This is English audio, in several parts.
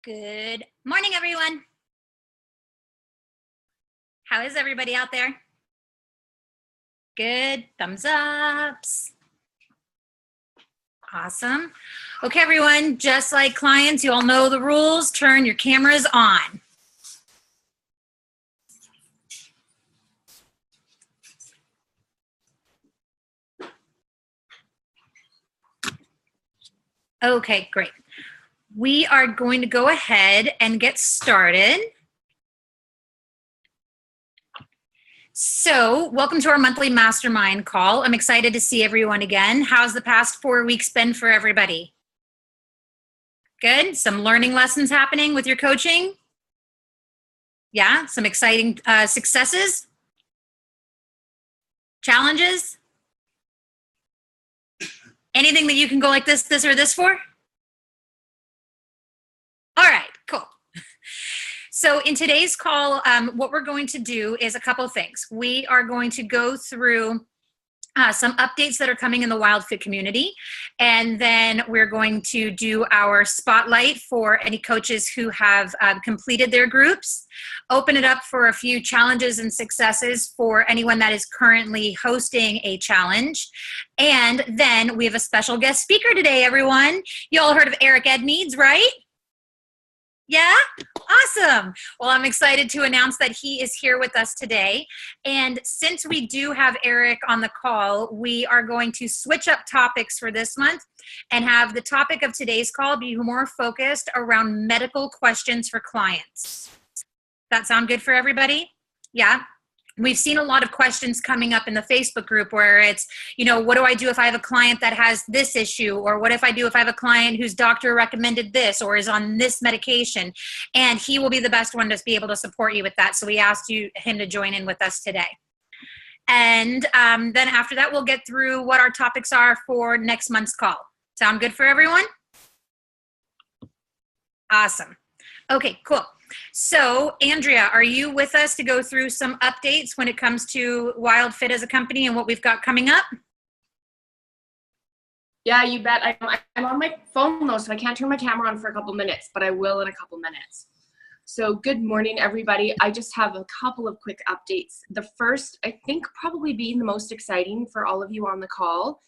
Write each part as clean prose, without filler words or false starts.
Good morning, everyone. How is everybody out there? Good. Thumbs ups. Awesome. Okay, everyone, just like clients, you all know the rules. Turn your cameras on. Okay, great. We are going to go ahead and get started. So, welcome to our monthly Mastermind call. I'm excited to see everyone again. How's the past 4 weeks been for everybody? Good. Some learning lessons happening with your coaching? Yeah, some exciting successes? Challenges? Anything that you can go like this, or this for? All right, cool. So in today's call, what we're going to do is a couple of things. We are going to go through some updates that are coming in the WildFit community, and then we're going to do our spotlight for any coaches who have completed their groups, open it up for a few challenges and successes for anyone that is currently hosting a challenge, and then we have a special guest speaker today, everyone. You all heard of Eric Edmeades, right? Yeah? Awesome. Well, I'm excited to announce that he is here with us today. And since we do have Eric on the call, we are going to switch up topics for this month and have the topic of today's call be more focused around medical questions for clients. That sound good for everybody? Yeah? We've seen a lot of questions coming up in the Facebook group where it's, you know, what do I do if I have a client that has this issue? Or what if I do if I have a client whose doctor recommended this or is on this medication? And he will be the best one to be able to support you with that. So we asked him to join in with us today. And then after that, we'll get through what our topics are for next month's call. Sound good for everyone? Awesome. Okay, cool. So, Andrea, are you with us to go through some updates when it comes to WildFit as a company and what we've got coming up? Yeah, you bet. I'm on my phone though, so I can't turn my camera on for a couple minutes, but I will in a couple minutes. So good morning, everybody. I just have a couple of quick updates. The first, I think probably being the most exciting for all of you on the call,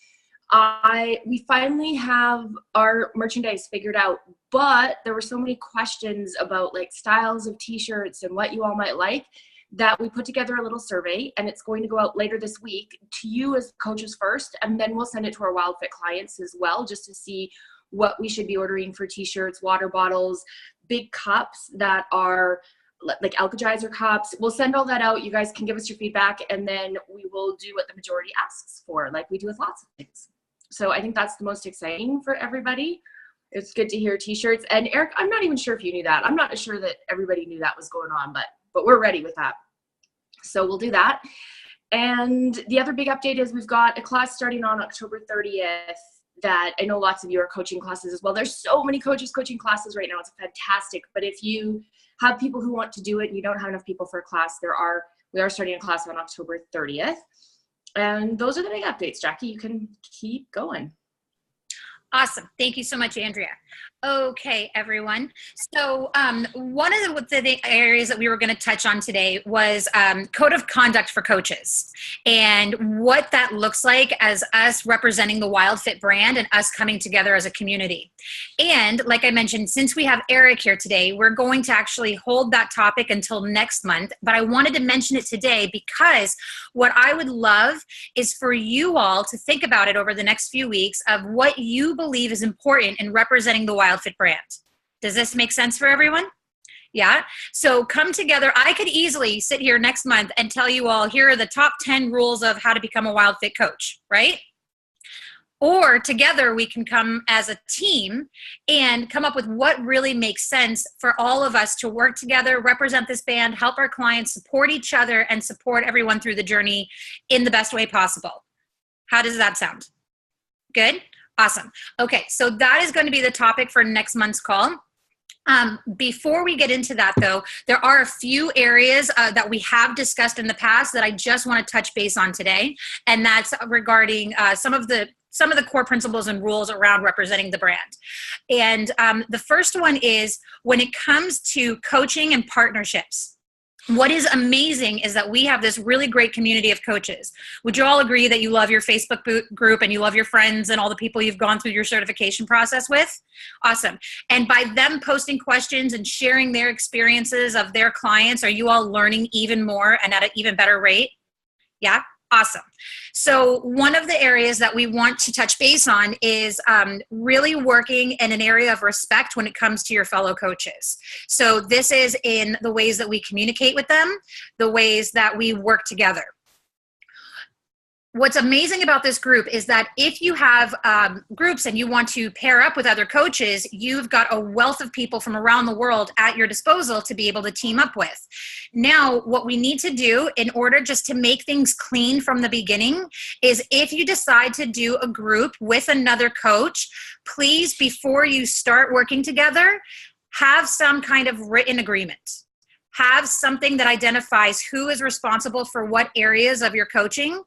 we finally have our merchandise figured out, but there were so many questions about like styles of t-shirts and what you all might like that we put together a little survey, and it's going to go out later this week to you as coaches first, and then we'll send it to our WildFit clients as well, just to see what we should be ordering for t-shirts, water bottles, big cups that are like Alka-Geyser cups. We'll send all that out. You guys can give us your feedback, and then we will do what the majority asks for, like we do with lots of things. So I think that's the most exciting for everybody. It's good to hear t-shirts. And Eric, I'm not even sure if you knew that. I'm not sure that everybody knew that was going on, but we're ready with that. So we'll do that. And the other big update is we've got a class starting on October 30th that I know lots of you are coaching classes as well. There's so many coaches coaching classes right now. It's fantastic. But if you have people who want to do it and you don't have enough people for a class, we are starting a class on October 30th. And those are the big updates. Jackie, you can keep going. Awesome. Thank you so much, Andrea. Okay, everyone. So one of the areas that we were going to touch on today was code of conduct for coaches and what that looks like as us representing the WildFit brand and us coming together as a community. And like I mentioned, since we have Eric here today, we're going to actually hold that topic until next month. But I wanted to mention it today because what I would love is for you all to think about it over the next few weeks of what you believe is important in representing the WildFit brand. Does this make sense for everyone? Yeah. So come together. I could easily sit here next month and tell you all, here are the top 10 rules of how to become a WildFit coach, right? Or together we can come as a team and come up with what really makes sense for all of us to work together, represent this band, help our clients, support each other, and support everyone through the journey in the best way possible. How does that sound? Good? Awesome. Okay, so that is going to be the topic for next month's call. Before we get into that, though, there are a few areas that we have discussed in the past that I just want to touch base on today, and that's regarding some of the some of the core principles and rules around representing the brand. And the first one is when it comes to coaching and partnerships. What is amazing is that we have this really great community of coaches. Would you all agree that you love your Facebook group and you love your friends and all the people you've gone through your certification process with? Awesome. And by them posting questions and sharing their experiences of their clients, are you all learning even more and at an even better rate? Yeah? Awesome. So one of the areas that we want to touch base on is really working in an area of respect when it comes to your fellow coaches. So this is in the ways that we communicate with them, the ways that we work together. What's amazing about this group is that if you have groups and you want to pair up with other coaches, you've got a wealth of people from around the world at your disposal to be able to team up with. Now, what we need to do in order just to make things clean from the beginning is if you decide to do a group with another coach, please, before you start working together, have some kind of written agreement. Have something that identifies who is responsible for what areas of your coaching,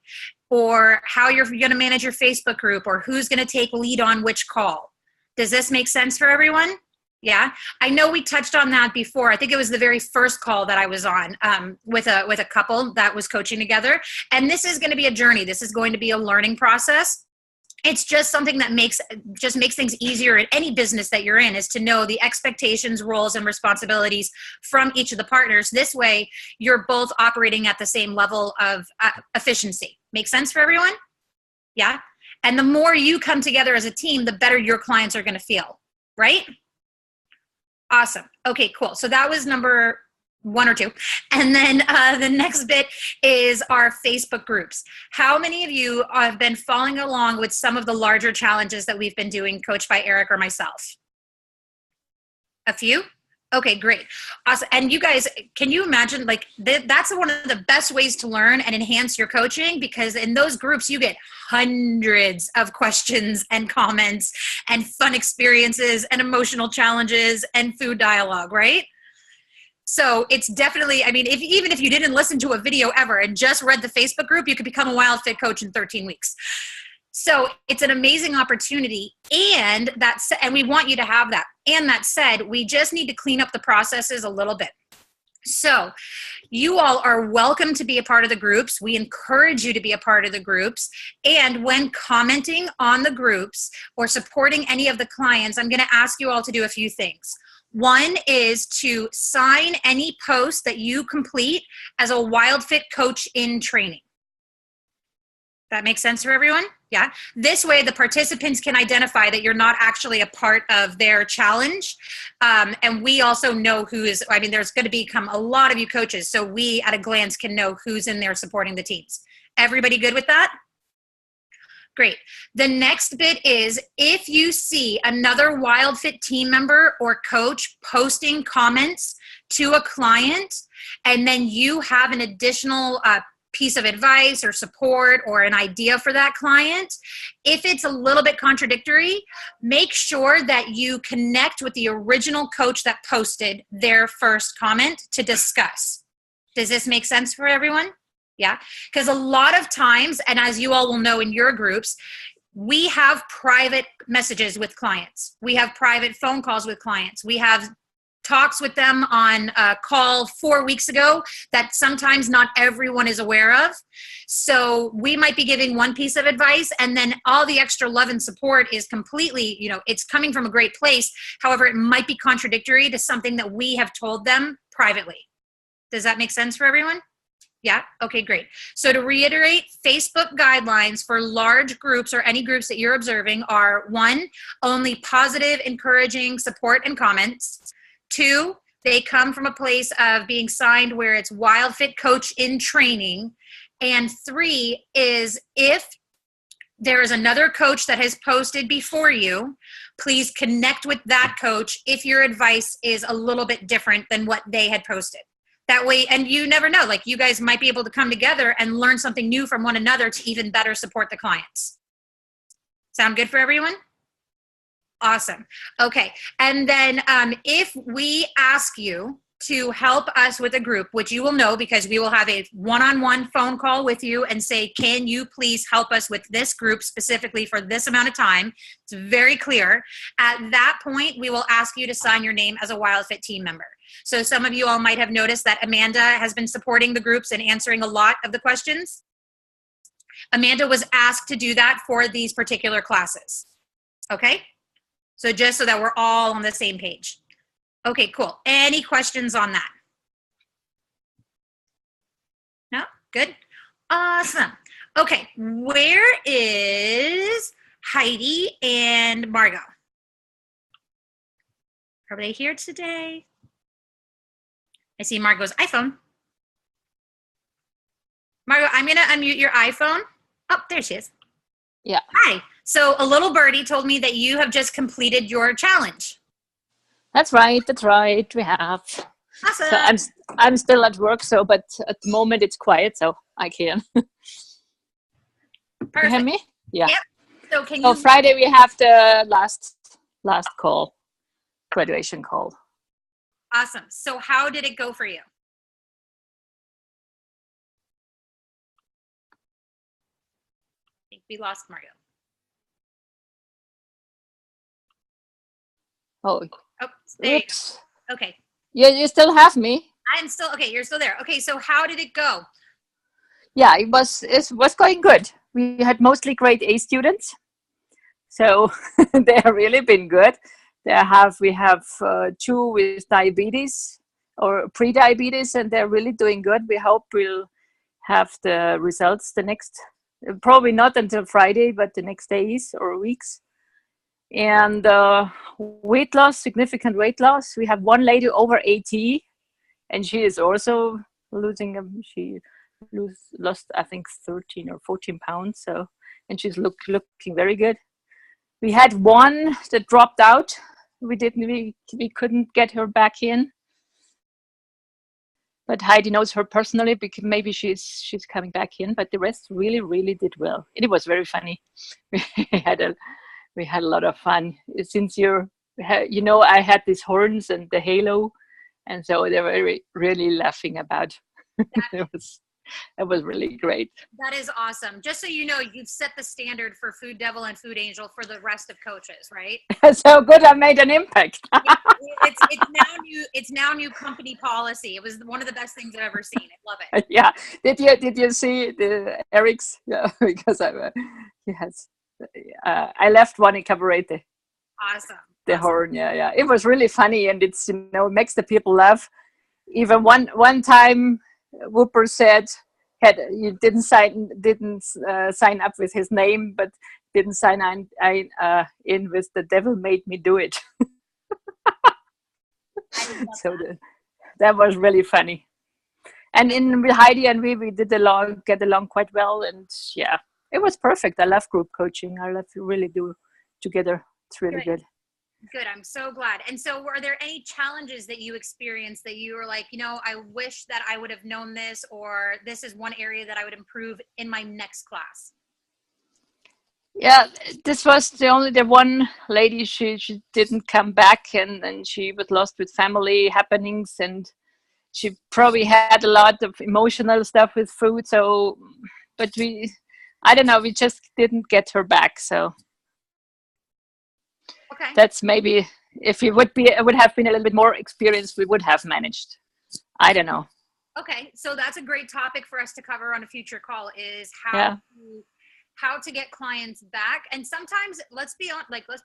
or how you're going to manage your Facebook group, or who's going to take lead on which call. Does this make sense for everyone? Yeah, I know we touched on that before. I think it was the very first call that I was on with a couple that was coaching together. And this is going to be a journey. This is going to be a learning process. It's just something that makes things easier in any business that you're in, is to know the expectations, roles, and responsibilities from each of the partners. This way, you're both operating at the same level of efficiency. Make sense for everyone? Yeah? And the more you come together as a team, the better your clients are going to feel, right? Awesome. Okay, cool. So that was number 1 or 2. And then the next bit is our Facebook groups. How many of you have been following along with some of the larger challenges that we've been doing, coached by Eric or myself? A few? Okay, great. Awesome. And you guys, can you imagine, like, that's one of the best ways to learn and enhance your coaching, because in those groups, you get hundreds of questions and comments and fun experiences and emotional challenges and food dialogue, right? So it's definitely, I mean, even if you didn't listen to a video ever and just read the Facebook group, you could become a WildFit coach in 13 weeks. So it's an amazing opportunity, and we want you to have that. And that said, we just need to clean up the processes a little bit. So you all are welcome to be a part of the groups. We encourage you to be a part of the groups. And when commenting on the groups or supporting any of the clients, I'm going to ask you all to do a few things. One is to sign any post that you complete as a WildFit coach in training. That makes sense for everyone? Yeah. This way, the participants can identify that you're not actually a part of their challenge. And we also know there's going to become a lot of you coaches. So we at a glance can know who's in there supporting the teams. Everybody good with that? Great. The next bit is, if you see another WildFit team member or coach posting comments to a client, and then you have an additional piece of advice or support or an idea for that client, if it's a little bit contradictory, make sure that you connect with the original coach that posted their first comment to discuss. Does this make sense for everyone? Yeah, because a lot of times, and as you all will know in your groups, we have private messages with clients. We have private phone calls with clients. We have talks with them on a call 4 weeks ago that sometimes not everyone is aware of. So we might be giving one piece of advice, and then all the extra love and support is completely, it's coming from a great place. However, it might be contradictory to something that we have told them privately. Does that make sense for everyone? Yeah? Okay, great. So to reiterate, Facebook guidelines for large groups or any groups that you're observing are: 1, only positive, encouraging support and comments. 2, they come from a place of being signed where it's WildFit coach in training. And 3 is, if there is another coach that has posted before you, please connect with that coach if your advice is a little bit different than what they had posted. That way, and you never know, like, you guys might be able to come together and learn something new from one another to even better support the clients. Sound good for everyone? Awesome. Okay. And then if we ask you to help us with a group, which you will know because we will have a one-on-one phone call with you and say, can you please help us with this group specifically for this amount of time? It's very clear. At that point, we will ask you to sign your name as a WildFit team member. So some of you all might have noticed that Amanda has been supporting the groups and answering a lot of the questions. Amanda was asked to do that for these particular classes. Okay? So just so that we're all on the same page. Okay, cool. Any questions on that? No? Good? Awesome. Okay, where is Heidi and Margot? Are they here today? I see Margot's iPhone. Margot, I'm going to unmute your iPhone. Oh, there she is. Yeah. Hi. So a little birdie told me that you have just completed your challenge. That's right. That's right. We have. Awesome. So I'm still at work. So, but at the moment it's quiet, so I can. Perfect. You hear me? Yeah. Yep. So can So you? Friday we have the last call, graduation call. Awesome. So how did it go for you? I think we lost Margot. Oh, Oh, there you oops. go. Okay. You still have me? I'm still, okay, you're still there. Okay, so how did it go? Yeah, it was going good. We had mostly grade A students, so they have really been good. We have 2 with diabetes or pre-diabetes, and they're really doing good. We hope we'll have the results the next, probably not until Friday, but the next days or weeks. And weight loss, significant weight loss. We have one lady over 80, and she is also losing. She lost I think 13 or 14 pounds. So, and she's looking very good. We had one that dropped out. We couldn't get her back in. But Heidi knows her personally because maybe she's coming back in. But the rest really did well. It was very funny. We had a lot of fun. Since I had these horns and the halo, and so they were really laughing about. It was really great. That is awesome. Just so you know, you've set the standard for Food Devil and Food Angel for the rest of coaches, right? So good, I made an impact. Yeah, it's now new company policy. It was one of the best things I've ever seen. I love it. Yeah. Did you see the Eric's? Yeah, because he has. I left one in Cabarete. Awesome. The horn, yeah. It was really funny, and it's makes the people laugh. Even one time, Whooper said he didn't sign up with his name, but didn't sign in with "the devil made me do it." So that was really funny. And with Heidi and we did get along quite well, and yeah, it was perfect. I love group coaching. I love to really do together. It's really good. Good. I'm so glad. And so were there any challenges that you experienced that you were like, I wish that I would have known this, or this is one area that I would improve in my next class? Yeah, this was the one lady, she didn't come back, and she was lost with family happenings, and she probably had a lot of emotional stuff with food. So, but I don't know, we just didn't get her back. So okay, that's maybe if it would have been a little bit more experienced, we would have managed. I don't know. Okay, so that's a great topic for us to cover on a future call is how to get clients back. And sometimes, let's be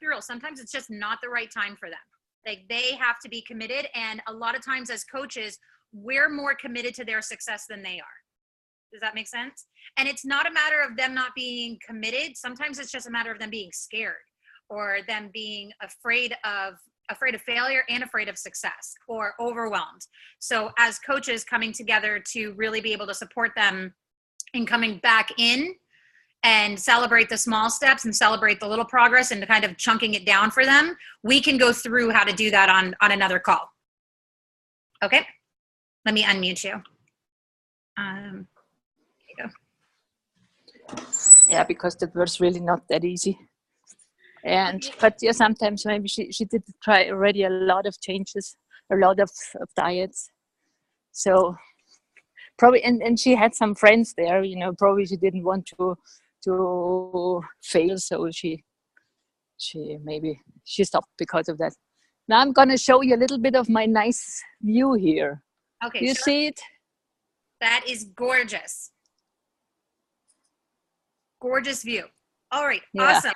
real, sometimes it's just not the right time for them. Like they have to be committed. And a lot of times as coaches, we're more committed to their success than they are. Does that make sense? And it's not a matter of them not being committed. Sometimes it's just a matter of them being scared, or them being afraid of failure and afraid of success, or overwhelmed. So as coaches coming together to really be able to support them in coming back in and celebrate the small steps and celebrate the little progress and kind of chunking it down for them, we can go through how to do that on another call. Okay, let me unmute you. There you go. Yeah, because that was really not that easy. But yeah, sometimes maybe she did try already a lot of changes, a lot of diets. So probably, and she had some friends there, you know, probably she didn't want to fail, so she stopped because of that. Now I'm gonna show you a little bit of my nice view here. Okay. Do you see it? That is gorgeous. Gorgeous view. All right. Yeah. Awesome.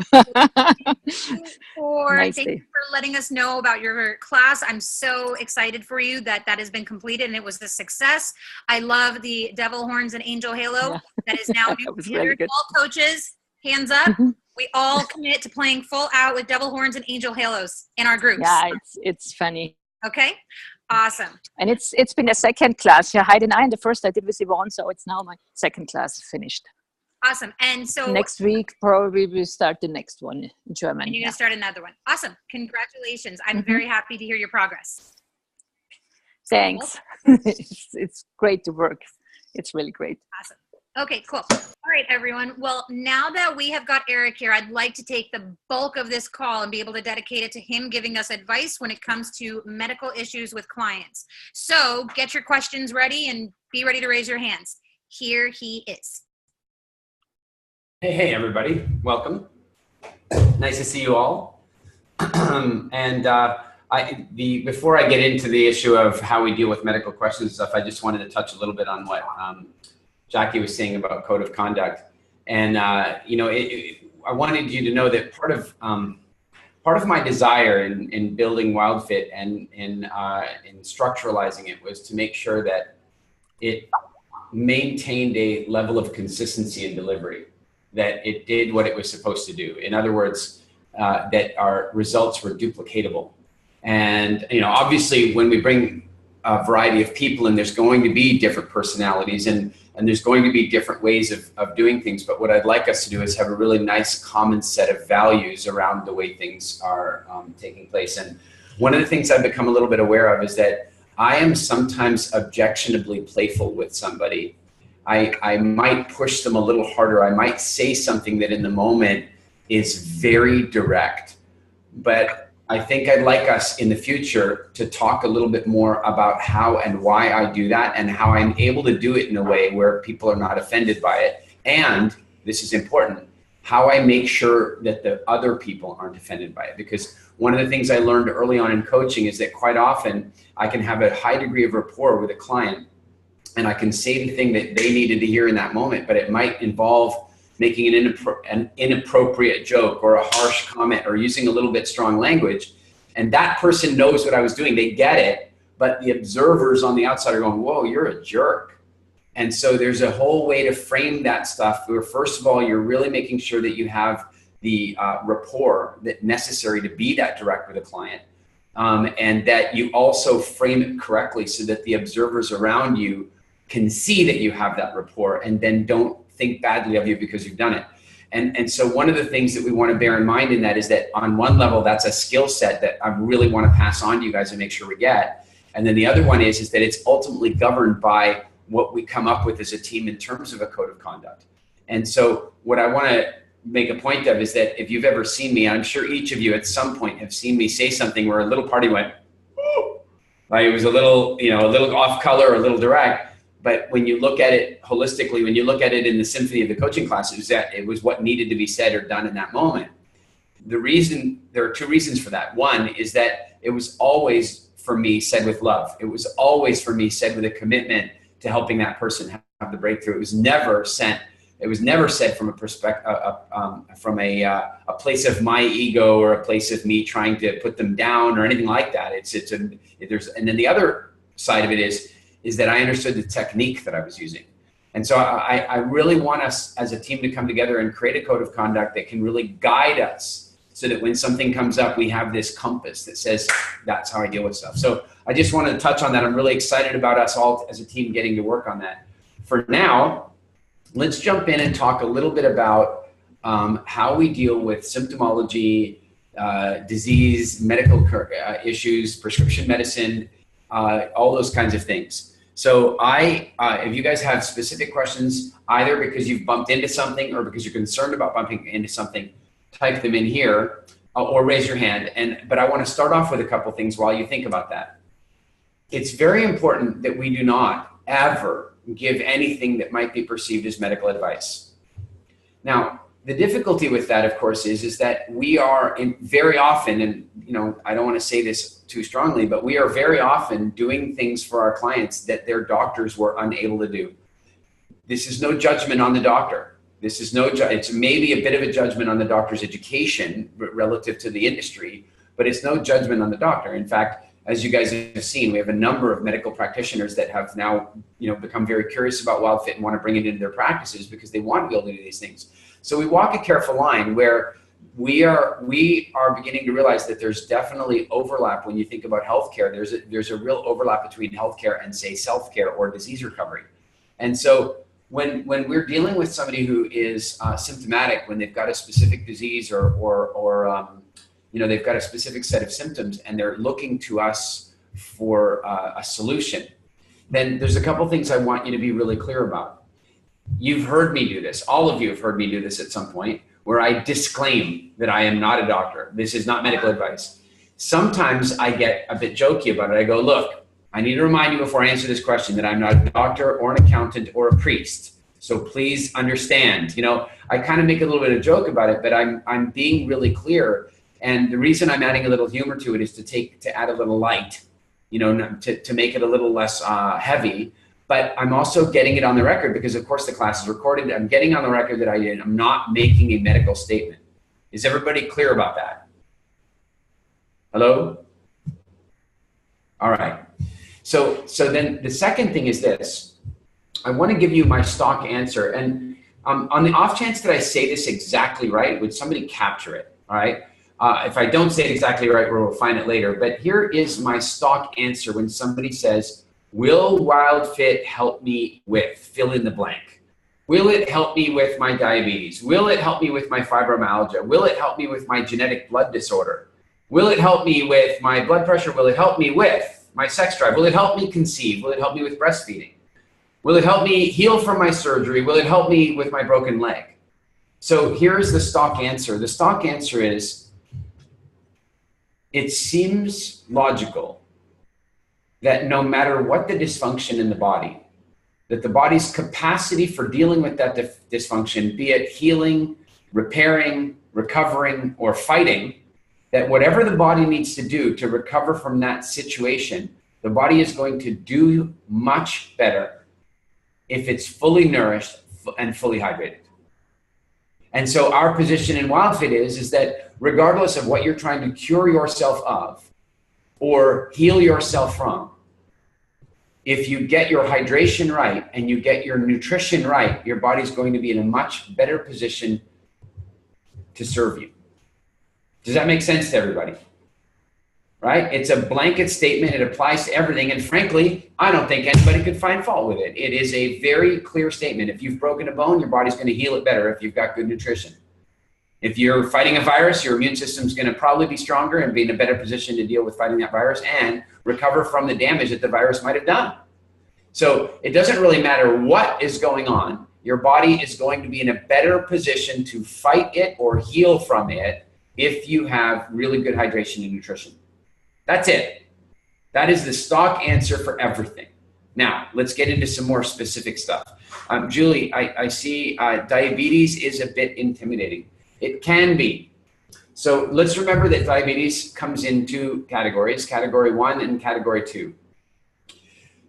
Thank you for letting us know about your class. I'm so excited for you that has been completed and it was a success. I love the devil horns and angel halo. Yeah. That is now new. Really good. All coaches, hands up. We all commit to playing full out with devil horns and angel halos in our groups. Yeah, it's funny. Okay. Awesome. And it's been a second class. Yeah, Heidi and I, and the first I did with Yvonne, so it's now my second class finished. Awesome. And so next week, probably we'll start the next one in German. And you're going to start another one. Awesome. Congratulations. I'm very happy to hear your progress. Thanks. It's great to work. It's really great. Awesome. Okay, cool. All right, everyone. Well, now that we have got Eric here, I'd like to take the bulk of this call and be able to dedicate it to him giving us advice when it comes to medical issues with clients. So get your questions ready and be ready to raise your hands. Here he is. Hey, everybody. Welcome. Nice to see you all. Before I get into the issue of how we deal with medical questions and stuff, I just wanted to touch a little bit on what Jackie was saying about code of conduct. And, I wanted you to know that part of my desire in building WildFit and in structuralizing it was to make sure that it maintained a level of consistency in delivery, that it did what it was supposed to do. In other words, that our results were duplicatable. And, obviously when we bring a variety of people in, there's going to be different personalities and there's going to be different ways of doing things. But what I'd like us to do is have a really nice common set of values around the way things are taking place. And one of the things I've become a little bit aware of is that I am sometimes objectionably playful with somebody. I might push them a little harder. I might say something that in the moment is very direct, but I think I'd like us in the future to talk a little bit more about how and why I do that and how I'm able to do it in a way where people are not offended by it. And this is important, how I make sure that the other people aren't offended by it. Because one of the things I learned early on in coaching is that quite often I can have a high degree of rapport with a client and I can say the thing that they needed to hear in that moment, but it might involve making an inappropriate joke or a harsh comment or using a little bit strong language. And that person knows what I was doing. They get it, but the observers on the outside are going, whoa, you're a jerk. And so there's a whole way to frame that stuff where, first of all, you're really making sure that you have the rapport that necessary to be that direct with a client. And that you also frame it correctly so that the observers around you can see that you have that rapport and then don't think badly of you because you've done it. And so one of the things that we want to bear in mind in that is that on one level, that's a skill set that I really want to pass on to you guys and make sure we get. And then the other one is that it's ultimately governed by what we come up with as a team in terms of a code of conduct. And so what I want to make a point of is that if you've ever seen me, I'm sure each of you at some point have seen me say something where a little party went, "Ooh," like it was a little off color, or a little direct. But when you look at it holistically, when you look at it in the symphony of the coaching class, it was what needed to be said or done in that moment. There are two reasons for that. One is that it was always for me said with love. It was always for me said with a commitment to helping that person have the breakthrough. It was never said from a perspective, from a place of my ego or a place of me trying to put them down or anything like that. And then the other side of it is that I understood the technique that I was using. And so I really want us as a team to come together and create a code of conduct that can really guide us so that when something comes up, we have this compass that says, that's how I deal with stuff. So I just want to touch on that. I'm really excited about us all as a team getting to work on that. For now, let's jump in and talk a little bit about how we deal with symptomology, disease, medical issues, prescription medicine, all those kinds of things. So if you guys have specific questions, either because you've bumped into something or because you're concerned about bumping into something, type them in here or raise your hand. But I want to start off with a couple things while you think about that. it's very important that we do not ever give anything that might be perceived as medical advice. Now, the difficulty with that, of course, is that we are very often, and I don't want to say this too strongly, but we are very often doing things for our clients that their doctors were unable to do. This is no judgment on the doctor. This is it's maybe a bit of a judgment on the doctor's education relative to the industry, but it's no judgment on the doctor. In fact, as you guys have seen, we have a number of medical practitioners that have now, become very curious about WildFit and want to bring it into their practices because they want to be able to do these things. So we walk a careful line where we are beginning to realize that there's definitely overlap when you think about healthcare. There's a real overlap between healthcare and, say, self-care or disease recovery. And so when we're dealing with somebody who is symptomatic, when they've got a specific disease or they've got a specific set of symptoms and they're looking to us for a solution, then there's a couple things I want you to be really clear about. You've heard me do this. All of you have heard me do this at some point, where I disclaim that I am not a doctor. This is not medical advice. Sometimes I get a bit jokey about it. I go, look, I need to remind you before I answer this question that I'm not a doctor or an accountant or a priest. So please understand, I kind of make a little bit of a joke about it, but I'm being really clear. And the reason I'm adding a little humor to it is to add a little light, to make it a little less heavy. But I'm also getting it on the record because, of course, the class is recorded. I'm getting on the record that I'm not making a medical statement. Is everybody clear about that? Hello? All right. So then the second thing is this. I want to give you my stock answer. And on the off chance that I say this exactly right, would somebody capture it? All right. If I don't say it exactly right, we'll find it later. But here is my stock answer when somebody says, will WildFit help me with fill in the blank? Will it help me with my diabetes? Will it help me with my fibromyalgia? Will it help me with my genetic blood disorder? Will it help me with my blood pressure? Will it help me with my sex drive? Will it help me conceive? Will it help me with breastfeeding? Will it help me heal from my surgery? Will it help me with my broken leg? So here's the stock answer. The stock answer is, it seems logical that no matter what the dysfunction in the body, that the body's capacity for dealing with that dysfunction, be it healing, repairing, recovering, or fighting, that whatever the body needs to do to recover from that situation, the body is going to do much better if it's fully nourished and fully hydrated. And so our position in WildFit is that regardless of what you're trying to cure yourself of or heal yourself from, if you get your hydration right and you get your nutrition right, your body's going to be in a much better position to serve you. Does that make sense to everybody? Right? It's a blanket statement. It applies to everything. And frankly, I don't think anybody could find fault with it. It is a very clear statement. If you've broken a bone, your body's going to heal it better if you've got good nutrition. If you're fighting a virus, your immune system's going to probably be stronger and be in a better position to deal with fighting that virus and recover from the damage that the virus might have done. So it doesn't really matter what is going on. Your body is going to be in a better position to fight it or heal from it if you have really good hydration and nutrition. That's it. That is the stock answer for everything. Now, let's get into some more specific stuff. Julie, I see diabetes is a bit intimidating. It can be. So let's remember that diabetes comes in two categories, category 1 and category 2.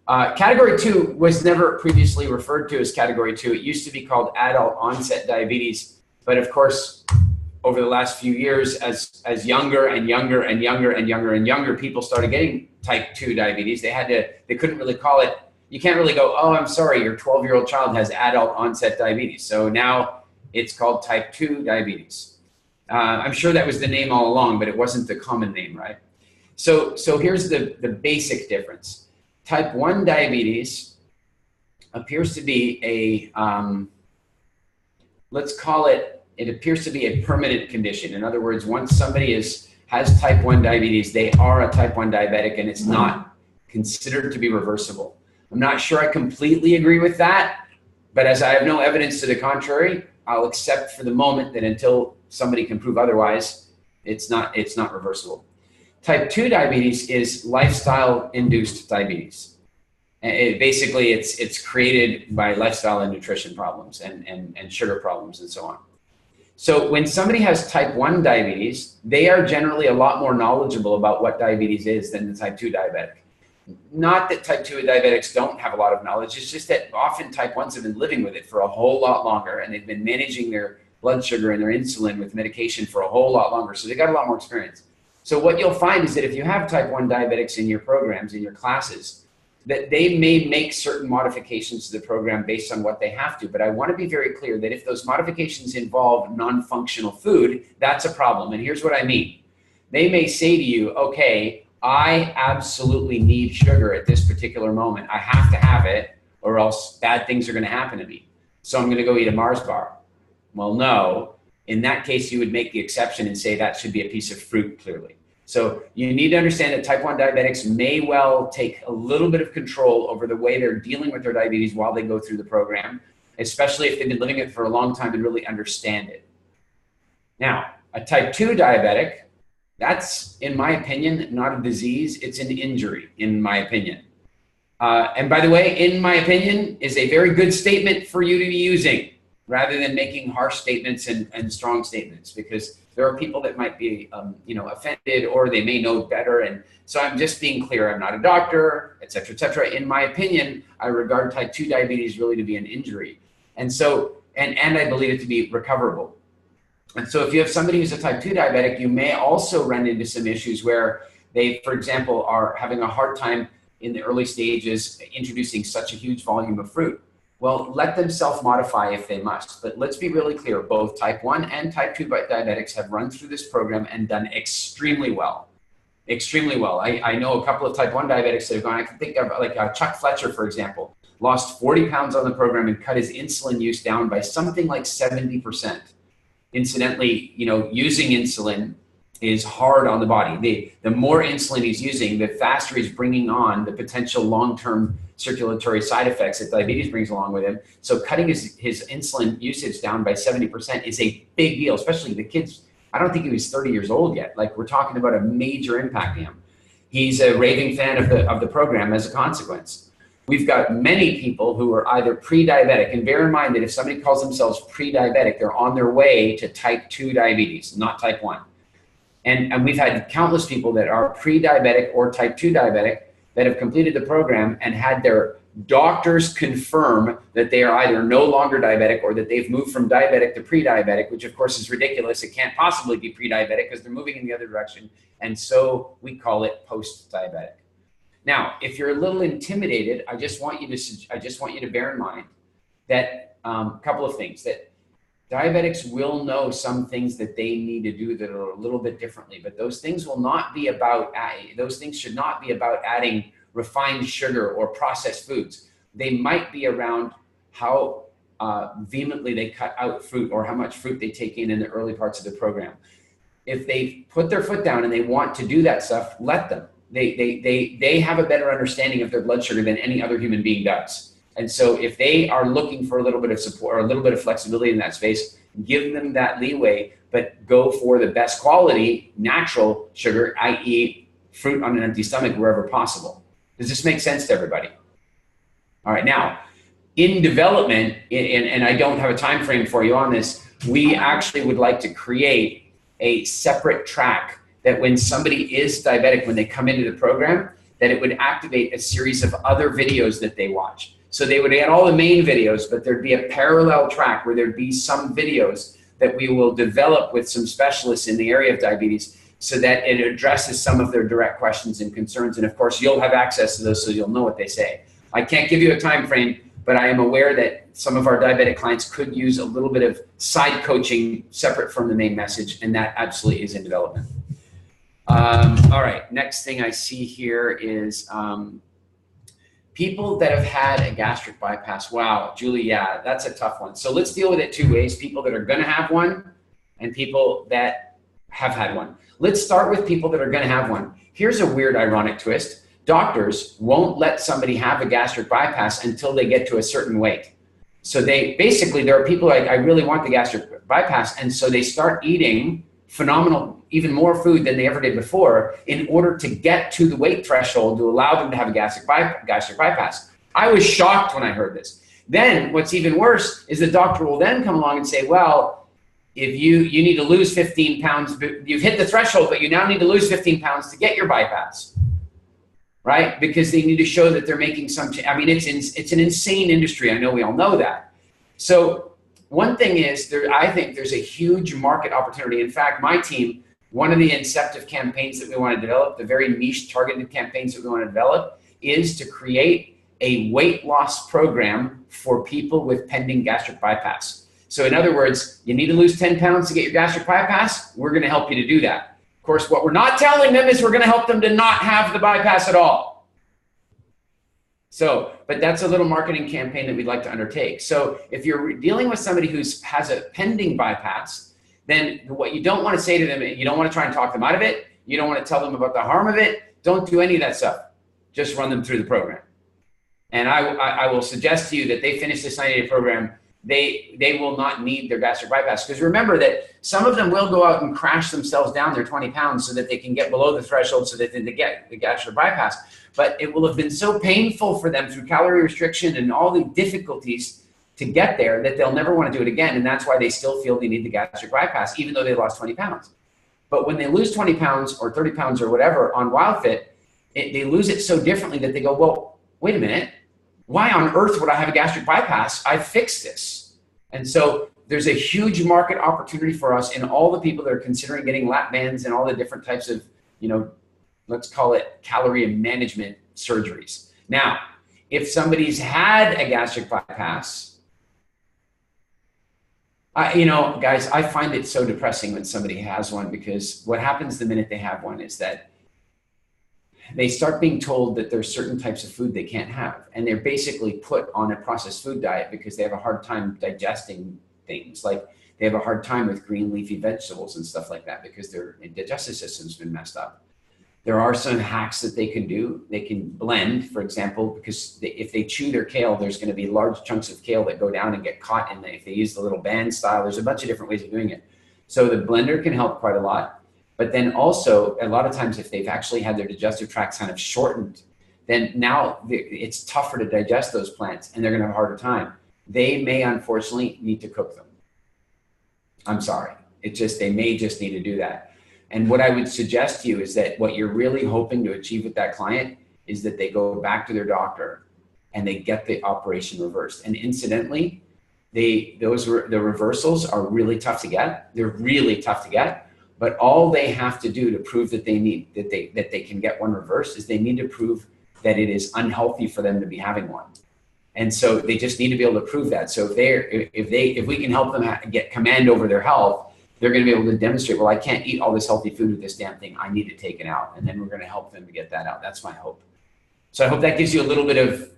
Category 2 was never previously referred to as category 2. It used to be called adult onset diabetes. But of course, over the last few years, as younger and younger and younger and younger and younger people started getting type 2 diabetes, they couldn't really call it, you can't really go, oh, I'm sorry, your 12-year-old child has adult onset diabetes. So now it's called type 2 diabetes. I'm sure that was the name all along, but it wasn't the common name, right? So here's the basic difference. Type 1 diabetes appears to be let's call it, it appears to be a permanent condition. In other words, once somebody has type 1 diabetes, they are a type 1 diabetic and it's not considered to be reversible. I'm not sure I completely agree with that, but as I have no evidence to the contrary, I'll accept for the moment that until somebody can prove otherwise, it's not reversible. Type 2 diabetes is lifestyle-induced diabetes. Basically, it's created by lifestyle and nutrition problems and sugar problems and so on. So when somebody has type 1 diabetes, they are generally a lot more knowledgeable about what diabetes is than the type 2 diabetic. Not that type 2 diabetics don't have a lot of knowledge, it's just that often type 1s have been living with it for a whole lot longer, and they've been managing their blood sugar and their insulin with medication for a whole lot longer, so they got a lot more experience. So what you'll find is that if you have type 1 diabetics in your programs, in your classes, that they may make certain modifications to the program based on what they have to. But I want to be very clear that if those modifications involve non-functional food, that's a problem. And here's what I mean. They may say to you, okay, I absolutely need sugar at this particular moment. I have to have it or else bad things are going to happen to me. So I'm going to go eat a Mars bar. Well, no. In that case, you would make the exception and say that should be a piece of fruit, clearly. So you need to understand that type 1 diabetics may well take a little bit of control over the way they're dealing with their diabetes while they go through the program, especially if they've been living it for a long time and really understand it. Now, a type 2 diabetic, that's, in my opinion, not a disease, it's an injury, in my opinion. And by the way, in my opinion, is a very good statement for you to be using rather than making harsh statements and strong statements, because there are people that might be, offended, or they may know better. And so I'm just being clear. I'm not a doctor, et cetera, et cetera. In my opinion, I regard type 2 diabetes really to be an injury. And so, and I believe it to be recoverable. And so if you have somebody who's a type 2 diabetic, you may also run into some issues where they, for example, are having a hard time in the early stages introducing such a huge volume of fruit. Well, let them self-modify if they must. But let's be really clear, both type 1 and type 2 diabetics have run through this program and done extremely well. Extremely well. I know a couple of type 1 diabetics that have gone, I can think of like Chuck Fletcher, for example, lost 40 pounds on the program and cut his insulin use down by something like 70%. Incidentally, using insulin is hard on the body. The more insulin he's using, the faster he's bringing on the potential long-term circulatory side effects that diabetes brings along with him. So cutting his insulin usage down by 70% is a big deal, especially the kids. I don't think he was 30 years old yet. Like, we're talking about a major impact to him. He's a raving fan of the program as a consequence. We've got many people who are either pre-diabetic, and bear in mind that if somebody calls themselves pre-diabetic, they're on their way to type 2 diabetes, not type 1. And we've had countless people that are pre-diabetic or type 2 diabetic that have completed the program and had their doctors confirm that they are either no longer diabetic or that they've moved from diabetic to pre-diabetic, which of course is ridiculous. It can't possibly be pre-diabetic because they're moving in the other direction. And so we call it post-diabetic. Now, if you're a little intimidated, I just want you to bear in mind that a couple of things, that diabetics will know some things that they need to do that are a little bit differently, but those things will not be about, those things should not be about adding refined sugar or processed foods. They might be around how vehemently they cut out fruit or how much fruit they take in the early parts of the program. If they put their foot down and they want to do that stuff, let them. They have a better understanding of their blood sugar than any other human being does. And so if they are looking for a little bit of support or a little bit of flexibility in that space, give them that leeway, but go for the best quality natural sugar, i.e. fruit on an empty stomach wherever possible. Does this make sense to everybody? All right, now, in development, and I don't have a time frame for you on this, we actually would like to create a separate track that when somebody is diabetic, when they come into the program, that it would activate a series of other videos that they watch. So they would get all the main videos, but there'd be a parallel track where there'd be some videos that we will develop with some specialists in the area of diabetes so that it addresses some of their direct questions and concerns. And of course, you'll have access to those so you'll know what they say. I can't give you a time frame, but I am aware that some of our diabetic clients could use a little bit of side coaching separate from the main message, and that absolutely is in development. All right, next thing I see here is people that have had a gastric bypass. Wow, Julie, yeah, that's a tough one. So let's deal with it two ways, people that are gonna have one and people that have had one. Let's start with people that are gonna have one. Here's a weird, ironic twist. Doctors won't let somebody have a gastric bypass until they get to a certain weight. So there are people like, I really want the gastric bypass, and so they start eating phenomenal, even more food than they ever did before in order to get to the weight threshold to allow them to have a gastric bypass. I was shocked when I heard this. Then what's even worse is the doctor will then come along and say, well, if you need to lose 15 pounds, you've hit the threshold, but you now need to lose 15 pounds to get your bypass, right? Because they need to show that they're making some, I mean, it's an insane industry. I know we all know that. So one thing is, I think there's a huge market opportunity. In fact, my team, one of the inceptive campaigns that we want to develop, the very niche targeted campaigns that we want to develop, is to create a weight loss program for people with pending gastric bypass. So in other words, you need to lose 10 pounds to get your gastric bypass. We're going to help you to do that. Of course, what we're not telling them is we're going to help them to not have the bypass at all. So, but that's a little marketing campaign that we'd like to undertake. So if you're dealing with somebody who has a pending bypass, then what you don't want to say to them, you don't want to try and talk them out of it. You don't want to tell them about the harm of it. Don't do any of that stuff. Just run them through the program. And I will suggest to you that they finish this 90-day program, they will not need their gastric bypass. Because remember that some of them will go out and crash themselves down their 20 pounds so that they can get below the threshold so that they get the gastric bypass. But it will have been so painful for them through calorie restriction and all the difficulties to get there that they'll never want to do it again. And that's why they still feel they need the gastric bypass, even though they lost 20 pounds. But when they lose 20 pounds or 30 pounds or whatever on WildFit, they lose it so differently that they go, well, wait a minute, why on earth would I have a gastric bypass? I fixed this. And so there's a huge market opportunity for us in all the people that are considering getting lap bands and all the different types of, let's call it calorie management surgeries. Now, if somebody's had a gastric bypass, guys, I find it so depressing when somebody has one, because what happens the minute they have one is that they start being told that there's certain types of food they can't have. And they're basically put on a processed food diet because they have a hard time digesting things. Like they have a hard time with green leafy vegetables and stuff like that because their digestive system's been messed up. There are some hacks that they can do. They can blend, for example, because if they chew their kale, there's going to be large chunks of kale that go down and get caught in there. If they use the little band style, there's a bunch of different ways of doing it. So the blender can help quite a lot. But then also, a lot of times, if they've actually had their digestive tract kind of shortened, then now it's tougher to digest those plants and they're going to have a harder time. They may, unfortunately, need to cook them. I'm sorry. They may just need to do that. And what I would suggest to you is that what you're really hoping to achieve with that client is that they go back to their doctor and they get the operation reversed. And incidentally, the reversals are really tough to get. They're really tough to get. But all they have to do to prove that they can get one reversed is they need to prove that it is unhealthy for them to be having one. And so they just need to be able to prove that. So if we can help them get command over their health, they're going to be able to demonstrate, well, I can't eat all this healthy food with this damn thing. I need to take it out. And then we're going to help them to get that out. That's my hope. So I hope that gives you a little bit of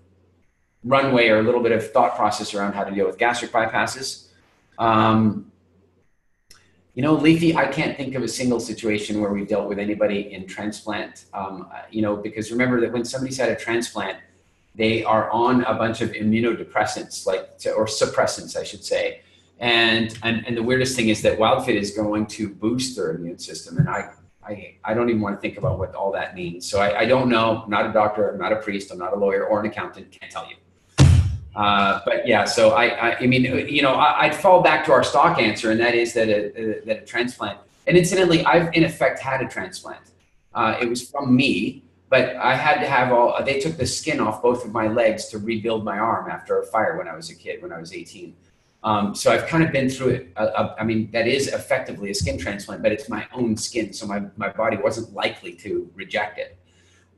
runway or a little bit of thought process around how to deal with gastric bypasses. Leafy, I can't think of a single situation where we've dealt with anybody in transplant, because remember that when somebody's had a transplant, they are on a bunch of immunodepressants, or suppressants, I should say. And the weirdest thing is that WildFit is going to boost their immune system. And I don't even want to think about what all that means. So I don't know. I'm not a doctor. I'm not a priest. I'm not a lawyer or an accountant. Can't tell you. But yeah, so I'd fall back to our stock answer, and that is that a transplant. And incidentally, I've in effect had a transplant. It was from me, but I had to have they took the skin off both of my legs to rebuild my arm after a fire when I was a kid, when I was 18. So I've kind of been through it. That is effectively a skin transplant, but it's my own skin. So my body wasn't likely to reject it.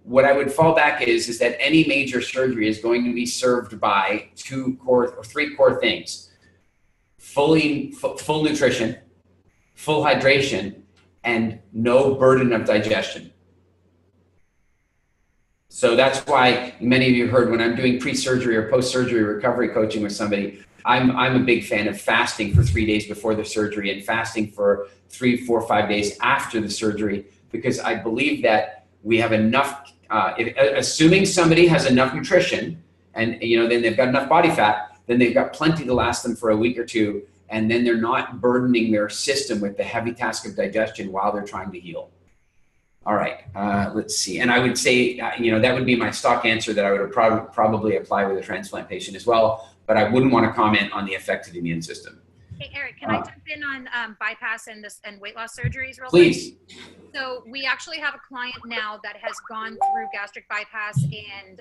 What I would fall back is that any major surgery is going to be served by three core things: full nutrition, full hydration, and no burden of digestion. So that's why many of you heard when I'm doing pre-surgery or post-surgery recovery coaching with somebody, I'm a big fan of fasting for 3 days before the surgery and fasting for 3, 4, 5 days after the surgery, because I believe that we have enough, assuming somebody has enough nutrition and then they've got enough body fat, then they've got plenty to last them for a week or two. and then they're not burdening their system with the heavy task of digestion while they're trying to heal. All right, let's see. And I would say, that would be my stock answer that I would probably apply with a transplant patient as well, but I wouldn't want to comment on the affected immune system. Hey, Eric, can I jump in on bypass and weight loss surgeries real quick? Please. So we actually have a client now that has gone through gastric bypass and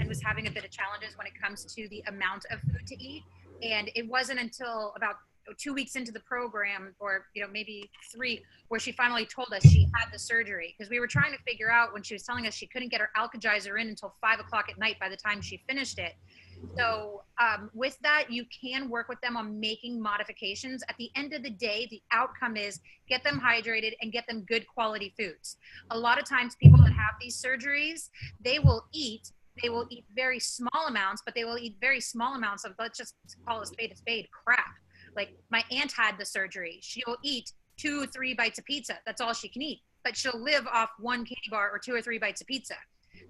was having a bit of challenges when it comes to the amount of food to eat. And it wasn't until about 2 weeks into the program, or maybe 3, where she finally told us she had the surgery, because we were trying to figure out, when she was telling us she couldn't get her Alka-Geyser in until 5 o'clock at night by the time she finished it. So with that, you can work with them on making modifications. At the end of the day, the outcome is get them hydrated and get them good quality foods. A lot of times people that have these surgeries, they will eat very small amounts, but they will eat very small amounts of, let's just call a spade, crap. Like my aunt had the surgery. She'll eat 2-3 bites of pizza. That's all she can eat, but she'll live off 1 candy bar or 2 or 3 bites of pizza.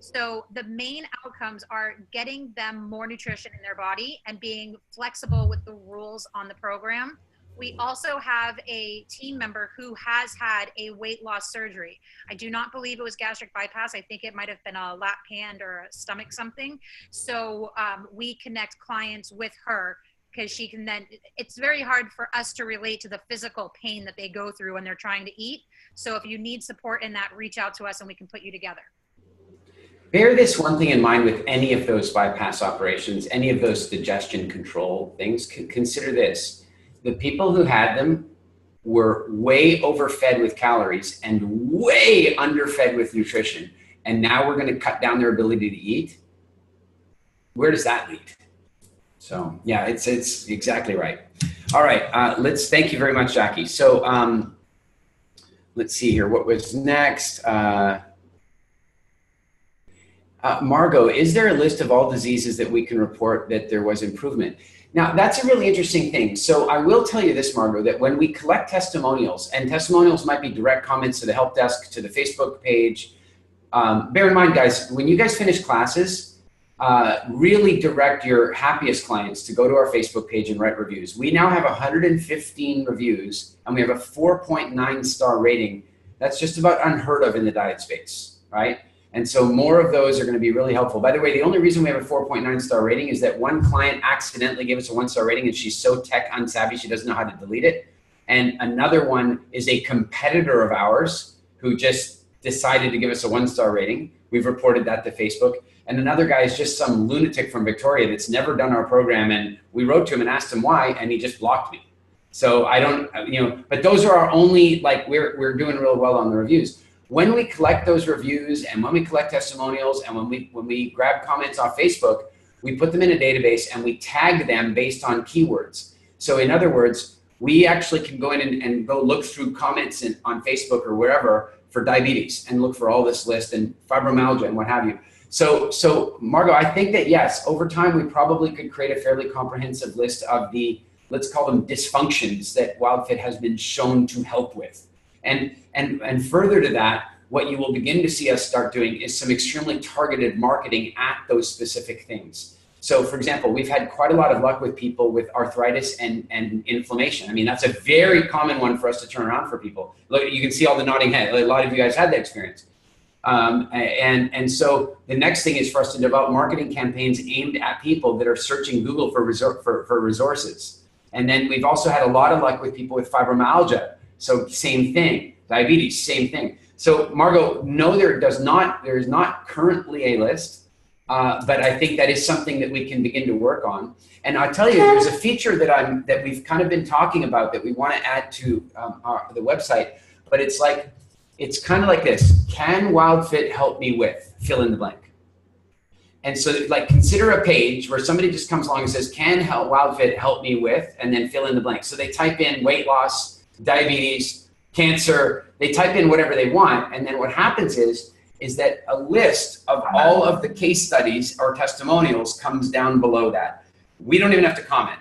So the main outcomes are getting them more nutrition in their body and being flexible with the rules on the program. We also have a team member who has had a weight loss surgery. I do not believe it was gastric bypass. I think it might have been a lap band or a stomach something. So we connect clients with her, because she can then, it's very hard for us to relate to the physical pain that they go through when they're trying to eat. So if you need support in that, reach out to us and we can put you together. Bear this one thing in mind with any of those bypass operations, any of those digestion control things. Consider this: the people who had them were way overfed with calories and way underfed with nutrition. And now we're going to cut down their ability to eat. Where does that lead? So yeah, it's exactly right. All right, thank you very much, Jackie. So let's see here, what was next? Margot, is there a list of all diseases that we can report that there was improvement? Now, that's a really interesting thing. So I will tell you this, Margot, that when we collect testimonials, and testimonials might be direct comments to the help desk, to the Facebook page, bear in mind, guys, when you guys finish classes, really direct your happiest clients to go to our Facebook page and write reviews. We now have 115 reviews, and we have a 4.9 star rating. That's just about unheard of in the diet space, right? And so more of those are going to be really helpful. By the way, the only reason we have a 4.9 star rating is that one client accidentally gave us a 1-star rating, and she's so tech unsavvy she doesn't know how to delete it. And another one is a competitor of ours who just decided to give us a 1-star rating. We've reported that to Facebook. And another guy is just some lunatic from Victoria that's never done our program. And we wrote to him and asked him why, and he just blocked me. So I don't, but those are our only, we're doing real well on the reviews. When we collect those reviews and when we collect testimonials and when we grab comments off Facebook, we put them in a database and we tag them based on keywords. So in other words, we actually can go in and go look through comments on Facebook or wherever for diabetes and look for all this list and fibromyalgia and what have you. So Margot, I think that yes, over time we probably could create a fairly comprehensive list of the, let's call them dysfunctions that WildFit has been shown to help with. And further to that, what you will begin to see us start doing is some extremely targeted marketing at those specific things. So for example, we've had quite a lot of luck with people with arthritis and inflammation. I mean, that's a very common one for us to turn around for people. Look, you can see all the nodding head. A lot of you guys had that experience. And so the next thing is for us to develop marketing campaigns aimed at people that are searching Google for resources. And then we've also had a lot of luck with people with fibromyalgia. So same thing, diabetes, same thing. So Margot, no, there is not currently a list, but I think that is something that we can begin to work on. And I'll tell you, there's a feature that we've kind of been talking about that we want to add to the website, but it's kind of like this: can WildFit help me with fill in the blank? And so consider a page where somebody just comes along and says, can WildFit help me with, and then fill in the blank. So they type in weight loss, diabetes, cancer, they type in whatever they want. And then what happens is that a list of all of the case studies or testimonials comes down below that. We don't even have to comment.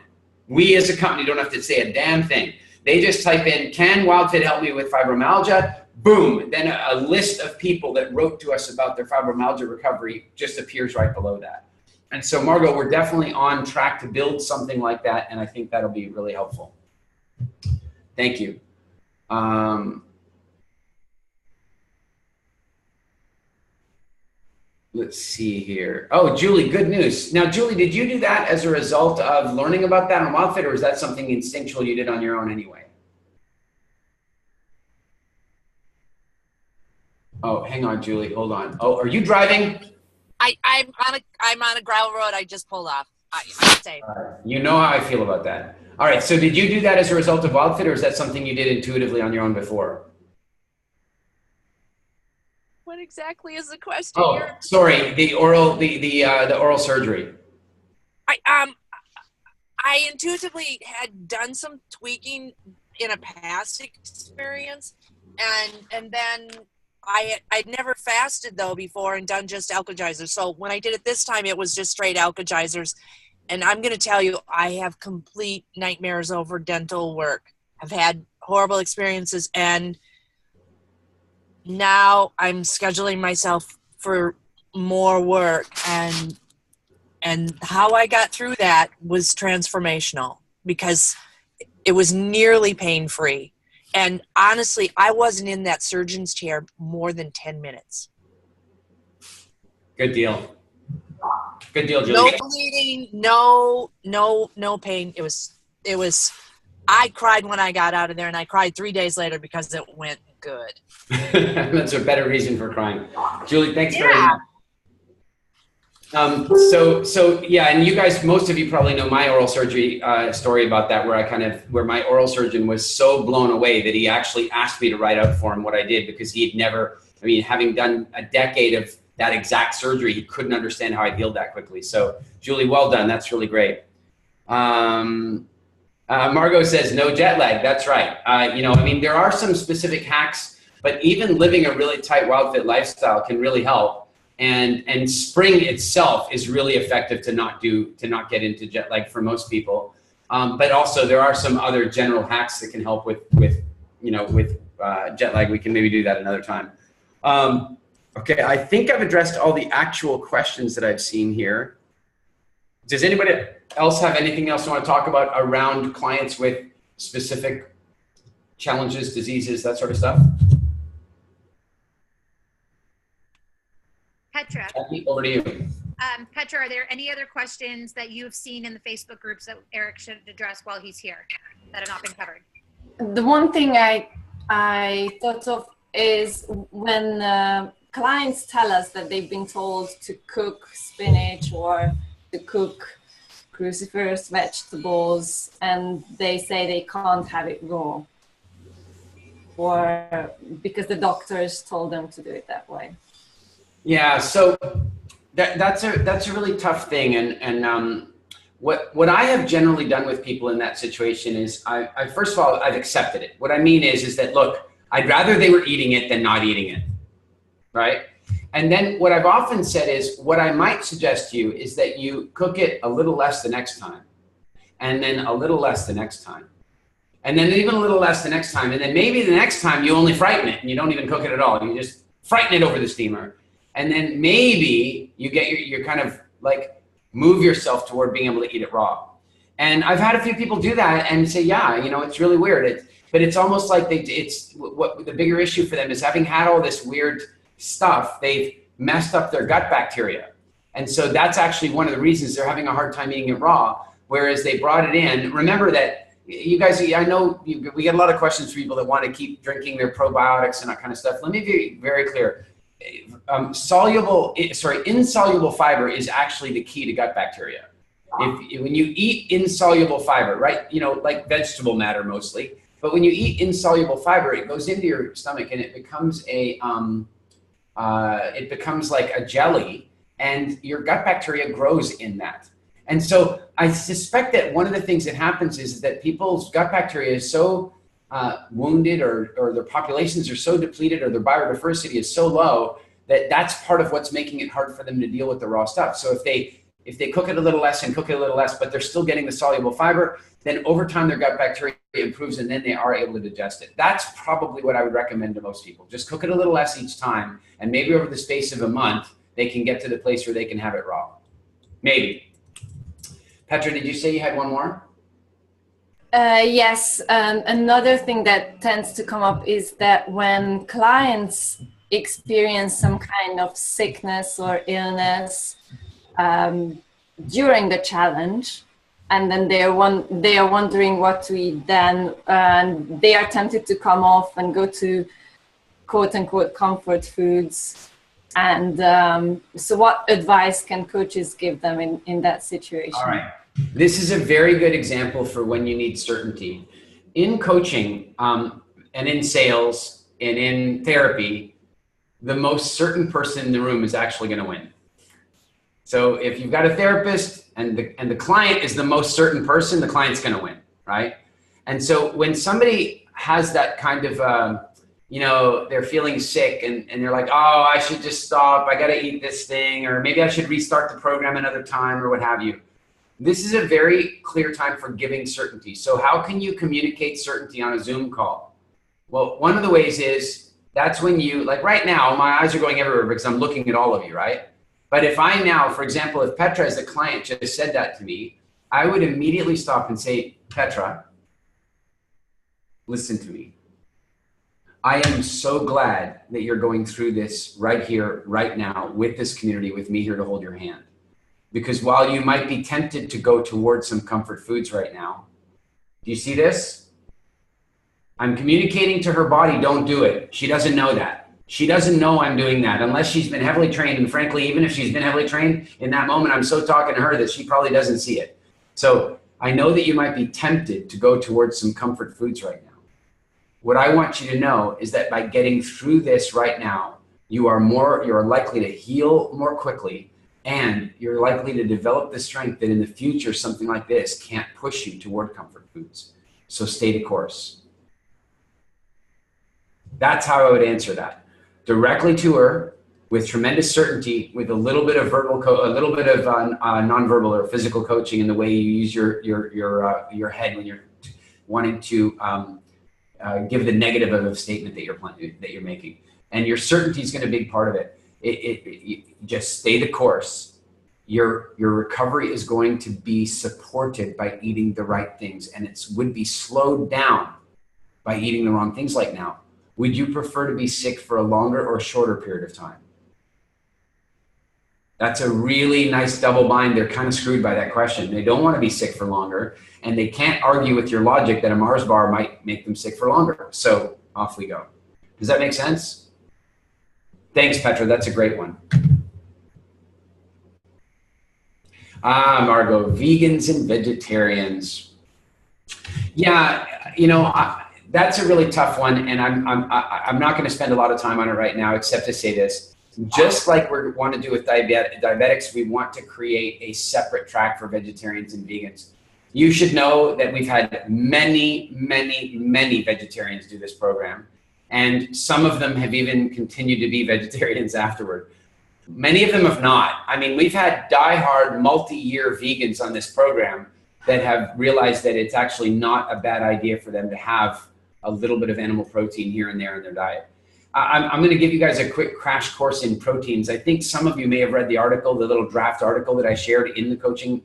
We as a company don't have to say a damn thing. They just type in, can WildFit help me with fibromyalgia? Boom, then a list of people that wrote to us about their fibromyalgia recovery just appears right below that. And so Margot, we're definitely on track to build something like that. And I think that'll be really helpful. Thank you. Let's see here. Oh, Julie, good news. Now, Julie, did you do that as a result of learning about that on WildFit, or is that something instinctual you did on your own anyway? Oh, hang on, Julie. Hold on. Oh, are you driving? I'm on a gravel road. I just pulled off. I'm safe. You know how I feel about that. All right. So did you do that as a result of WildFit, or is that something you did intuitively on your own before? What exactly is the question Oh, here? sorry. The oral surgery. I intuitively had done some tweaking in a past experience, and then I'd never fasted though before and done just alkalizers. So when I did it this time, it was just straight alkalizers. And I'm going to tell you, I have complete nightmares over dental work. I've had horrible experiences, and now I'm scheduling myself for more work, and how I got through that was transformational because it was nearly pain-free. And honestly, I wasn't in that surgeon's chair more than 10 minutes. Good deal. Good deal, Julie. No bleeding, no pain. It was, I cried when I got out of there, and I cried 3 days later because it went good. That's a better reason for crying. Julie, thanks very much. So yeah, and you guys, most of you probably know my oral surgery story about that, where my oral surgeon was so blown away that he actually asked me to write out for him what I did, because he had never, having done a decade of that exact surgery, he couldn't understand how I healed that quickly. So Julie, well done. That's really great. Margot says no jet lag. That's right. There are some specific hacks, but even living a really tight WildFit lifestyle can really help. And spring itself is really effective to not get into jet lag for most people. But also there are some other general hacks that can help with jet lag. We can maybe do that another time. Okay, I think I've addressed all the actual questions that I've seen here. Does anybody else have anything else you want to talk about around clients with specific challenges, diseases, that sort of stuff? Petra. Jackie, over to you. Petra, are there any other questions that you've seen in the Facebook groups that Eric should address while he's here that have not been covered? The one thing I thought of is when clients tell us that they've been told to cook spinach or to cook cruciferous vegetables, and they say they can't have it raw, or because the doctors told them to do it that way. Yeah, so that's a really tough thing, and what I have generally done with people in that situation is I first of all, I've accepted it. What I mean is that, look, I'd rather they were eating it than not eating it, right? And then what I've often said is, what I might suggest to you is that you cook it a little less the next time, and then a little less the next time, and then even a little less the next time, and then maybe the next time you only frighten it and you don't even cook it at all. You just frighten it over the steamer. And then maybe you get your kind of like move yourself toward being able to eat it raw. And I've had a few people do that and say, yeah, it's really weird. But it's almost like what the bigger issue for them is, having had all this weird stuff, they've messed up their gut bacteria. And so that's actually one of the reasons they're having a hard time eating it raw, whereas they brought it in. Remember that you guys, I know we get a lot of questions from people that want to keep drinking their probiotics and that kind of stuff. Let me be very clear. Insoluble fiber is actually the key to gut bacteria. When you eat insoluble fiber, right, like vegetable matter mostly, but when you eat insoluble fiber, it goes into your stomach and it becomes like a jelly, and your gut bacteria grows in that. And so I suspect that one of the things that happens is that people's gut bacteria is so wounded, or their populations are so depleted, or their biodiversity is so low, that's part of what's making it hard for them to deal with the raw stuff. So if they cook it a little less and cook it a little less, but they're still getting the soluble fiber, then over time their gut bacteria improves, and then they are able to digest it. That's probably what I would recommend to most people. Just cook it a little less each time, and maybe over the space of a month, they can get to the place where they can have it raw. Maybe. Petra, did you say you had one more? Yes, another thing that tends to come up is that when clients experience some kind of sickness or illness during the challenge, and then they are wondering what to eat then, and they are tempted to come off and go to quote unquote comfort foods. And so what advice can coaches give them in that situation? All right. This is a very good example for when you need certainty. In coaching and in sales and in therapy, the most certain person in the room is actually going to win. So if you've got a therapist and the client is the most certain person, the client's going to win, right? And so when somebody has that kind of, they're feeling sick and they're like, oh, I should just stop. I got to eat this thing, or maybe I should restart the program another time, or what have you. This is a very clear time for giving certainty. So how can you communicate certainty on a Zoom call? Well, one of the ways is that's when you, like right now, my eyes are going everywhere because I'm looking at all of you, right? But if I now, for example, if Petra as the client just said that to me, I would immediately stop and say, Petra, listen to me. I am so glad that you're going through this right here, right now, with this community, with me here to hold your hand. Because while you might be tempted to go towards some comfort foods right now, do you see this? I'm communicating to her body, don't do it. She doesn't know that. She doesn't know I'm doing that unless she's been heavily trained. And frankly, even if she's been heavily trained, in that moment, I'm so talking to her that she probably doesn't see it. So I know that you might be tempted to go towards some comfort foods right now. What I want you to know is that by getting through this right now, you are likely to heal more quickly, and you're likely to develop the strength that in the future, something like this can't push you toward comfort foods. So stay the course. That's how I would answer that. Directly to her with tremendous certainty, with a little bit of nonverbal or physical coaching in the way you use your head when you're wanting to give the negative of a statement that you're making. And your certainty is going to be a big part of it. You just stay the course. Your recovery is going to be supported by eating the right things, and it would be slowed down by eating the wrong things. Like now, would you prefer to be sick for a longer or shorter period of time? That's a really nice double bind. They're kind of screwed by that question. They don't want to be sick for longer, and they can't argue with your logic that a Mars bar might make them sick for longer. So off we go. Does that make sense? Thanks, Petra. That's a great one. Margot, vegans and vegetarians. Yeah, that's a really tough one, and I'm not going to spend a lot of time on it right now, except to say this. Just like we want to do with diabetics, we want to create a separate track for vegetarians and vegans. You should know that we've had many, many, many vegetarians do this program. And some of them have even continued to be vegetarians afterward. Many of them have not. I mean, we've had diehard multi-year vegans on this program that have realized that it's actually not a bad idea for them to have a little bit of animal protein here and there in their diet. I'm going to give you guys a quick crash course in proteins. I think some of you may have read the article, the little draft article that I shared in the coaching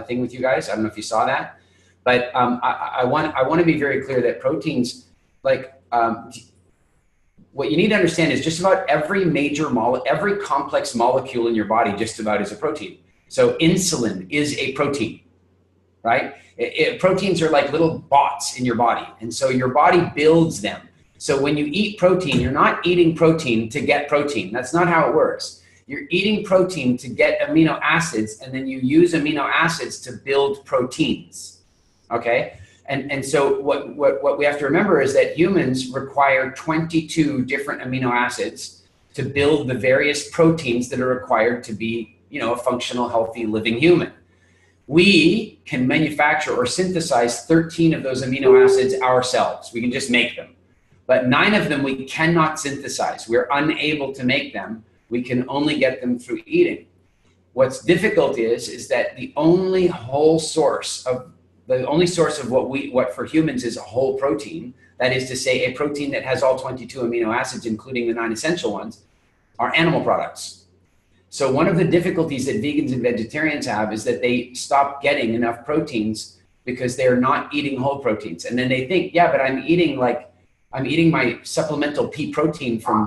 thing with you guys. I don't know if you saw that, but I want to be very clear that proteins, what you need to understand is just about every every complex molecule in your body just about is a protein. So insulin is a protein, right? Proteins are like little bots in your body. And so your body builds them. So when you eat protein, you're not eating protein to get protein. That's not how it works. You're eating protein to get amino acids, and then you use amino acids to build proteins, okay? And so what we have to remember is that humans require 22 different amino acids to build the various proteins that are required to be, a functional, healthy, living human. We can manufacture or synthesize 13 of those amino acids ourselves. We can just make them. But 9 of them we cannot synthesize. We're unable to make them. We can only get them through eating. What's difficult is that the only source of what for humans is a whole protein, that is to say a protein that has all 22 amino acids, including the 9 essential ones, are animal products. So one of the difficulties that vegans and vegetarians have is that they stop getting enough proteins because they're not eating whole proteins. And then they think, yeah, but I'm eating my supplemental pea protein from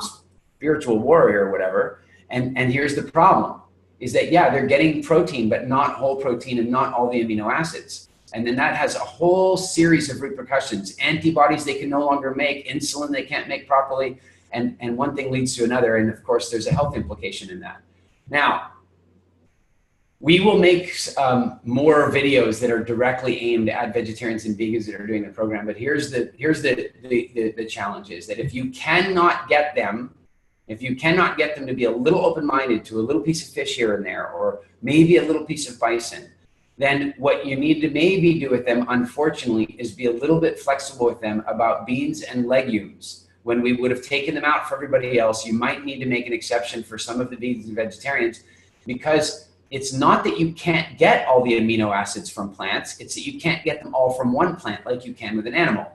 Spiritual Warrior or whatever. And here's the problem is that, yeah, they're getting protein, but not whole protein and not all the amino acids. And then that has a whole series of repercussions. Antibodies they can no longer make, insulin they can't make properly, and one thing leads to another. And of course, there's a health implication in that. Now, we will make more videos that are directly aimed at vegetarians and vegans that are doing the program. But here's the challenge is that if you cannot get them to be a little open-minded to a little piece of fish here and there, or maybe a little piece of bison, then what you need to maybe do with them, unfortunately, is be a little bit flexible with them about beans and legumes. When we would have taken them out for everybody else, you might need to make an exception for some of the vegans and vegetarians, because it's not that you can't get all the amino acids from plants, it's that you can't get them all from one plant like you can with an animal.